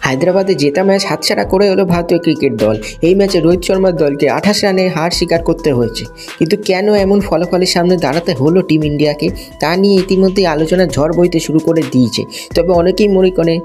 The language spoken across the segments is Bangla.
হায়দ্রাবাদে জেতা ম্যাচ হাতছাড়া করে হলো ভারতীয় ক্রিকেট দল। এই ম্যাচে রোহিত শর্মার দলকে 28 রানে হার স্বীকার করতে হয়েছে। কিন্তু কেন এমন ফলাফলের সামনে দাঁড়াতে হলো টিম ইন্ডিয়াকে, তা নিয়ে ইতিমধ্যেই আলোচনার ঝড় বইতে শুরু করে দিয়েছে। তবে অনেকেই মনে করেন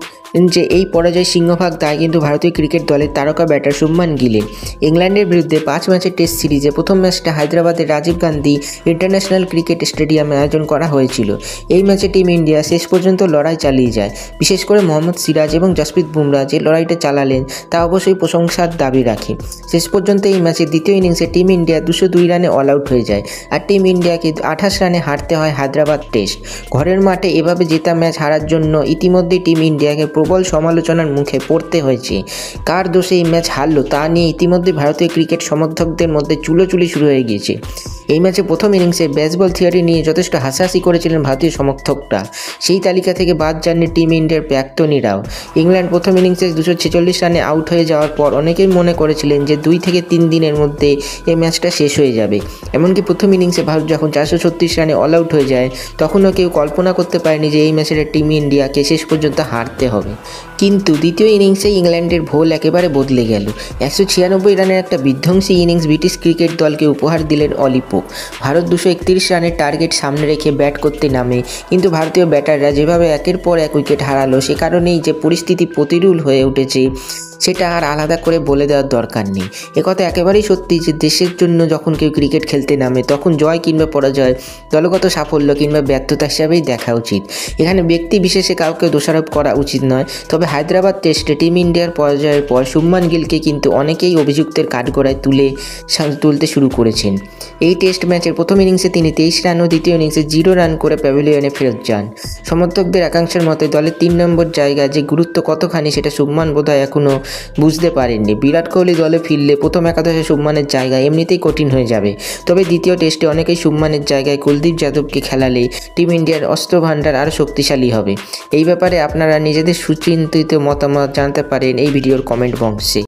যে এই পরাজয় সিংহভাগ দায় কিন্তু ভারতীয় ক্রিকেট দলের তারকা ব্যাটার শুভমান গিলের। ইংল্যান্ডের বিরুদ্ধে 5 ম্যাচের টেস্ট সিরিজে প্রথম ম্যাচটা হায়দ্রাবাদের রাজীব গান্ধী ইন্টারন্যাশনাল ক্রিকেট স্টেডিয়ামে আয়োজন করা হয়েছিল। এই ম্যাচে টিম ইন্ডিয়া শেষ পর্যন্ত লড়াই চালিয়ে যায়। বিশেষ করে মোহাম্মদ সিরাজ এবং জসপ্রীত বুমরা যে লড়াইটা চালালেন তা অবশ্যই প্রশংসার দাবি রাখে। শেষ পর্যন্ত এই ম্যাচের দ্বিতীয় ইনিংসে টিম ইন্ডিয়া 202 রানে অল আউট হয়ে যায়, আর টিম ইন্ডিয়াকে 28 রানে হারতে হয় হায়দ্রাবাদ টেস্ট। ঘরের মাঠে এভাবে জেতা ম্যাচ হারার জন্য ইতিমধ্যেই টিম ইন্ডিয়াকে প্রবল সমালোচনার মুখে পড়তে হয়েছে। কার দোষে এই ম্যাচ হারলো তা নিয়ে ইতিমধ্যে ভারতীয় ক্রিকেট সমর্থকদের মধ্যে চুলোচুলি শুরু হয়ে গিয়েছে। এই ম্যাচে প্রথম ইনিংসে বেসবল থিওরি নিয়ে যথেষ্ট হাসাহাসি করেছিলেন ভারতীয় সমর্থকরা। সেই তালিকা থেকে বাদ যাননি টিম ইন্ডিয়ার প্রাক্তনীরাও। ইংল্যান্ড প্রথম ইনিংসে 246 রানে আউট হয়ে যাওয়ার পর অনেকেই মনে করেছিলেন যে 2 থেকে 3 দিনের মধ্যে এই ম্যাচটা শেষ হয়ে যাবে। এমনকি প্রথম ইনিংসে ভারত যখন 436 রানে অল আউট হয়ে যায় তখনও কেউ কল্পনা করতে পারেনি যে এই ম্যাচের টিম ইন্ডিয়াকে শেষ পর্যন্ত হারতে হবে। কিন্তু দ্বিতীয় ইনিংসে ইংল্যান্ডের ভোল একেবারে বদলে গেল। 196 রানের একটা বিধ্বংসী ইনিংস ব্রিটিশ ক্রিকেট দলকে উপহার দিলেন অলি পোপ। ভারত 231 রানের টার্গেট সামনে রেখে ব্যাট করতে নামে, কিন্তু ভারতীয় ব্যাটাররা যেভাবে একের পর এক উইকেট হারালো সে কারণেই যে পরিস্থিতি প্রতিকূল হয়ে উঠেছে সেটা আর আলাদা করে বলে দেওয়ার দরকার নেই। একথা একেবারেই সত্যি যে দেশের জন্য যখন কেউ ক্রিকেট খেলতে নামে তখন জয় কিংবা পরাজয় দলগত সাফল্য কিংবা ব্যর্থতা হিসাবেই দেখা উচিত। এখানে ব্যক্তি বিশেষে কাউকে দোষারোপ করা উচিত নয়। তবে হায়দ্রাবাদ টেস্টে টিম ইন্ডিয়ার পরাজয়ের পর শুভমান গিলকে কিন্তু অনেকেই অভিযুক্তের কাঠগড়ায় তুলতে শুরু করেছেন। এই টেস্ট ম্যাচের প্রথম ইনিংসে তিনি 23 রান ও দ্বিতীয় ইনিংসে 0 রান করে প্যাভিলিয়নে ফেরত যান। সমর্থকদের একাংশের মতে দলের 3 নম্বর জায়গায় যে গুরুত্ব কতখানি সেটা শুভমান বোধহয় এখনও বুঝতে পারেননি। বিরাট কোহলি দলে ফিরলে প্রথম একাদশে শুভমানের জায়গা এমনিতেই কঠিন হয়ে যাবে। তবে দ্বিতীয় টেস্টে অনেকেই শুভমানের জায়গায় কুলদীপ যাদবকে খেলালে টিম ইন্ডিয়ার অস্ত্র ভাণ্ডার আরও শক্তিশালী হবে। এই ব্যাপারে আপনারা নিজেদের সুচিন্তিত মতামত জানতে পারেন এই ভিডিওর কমেন্ট বক্সে।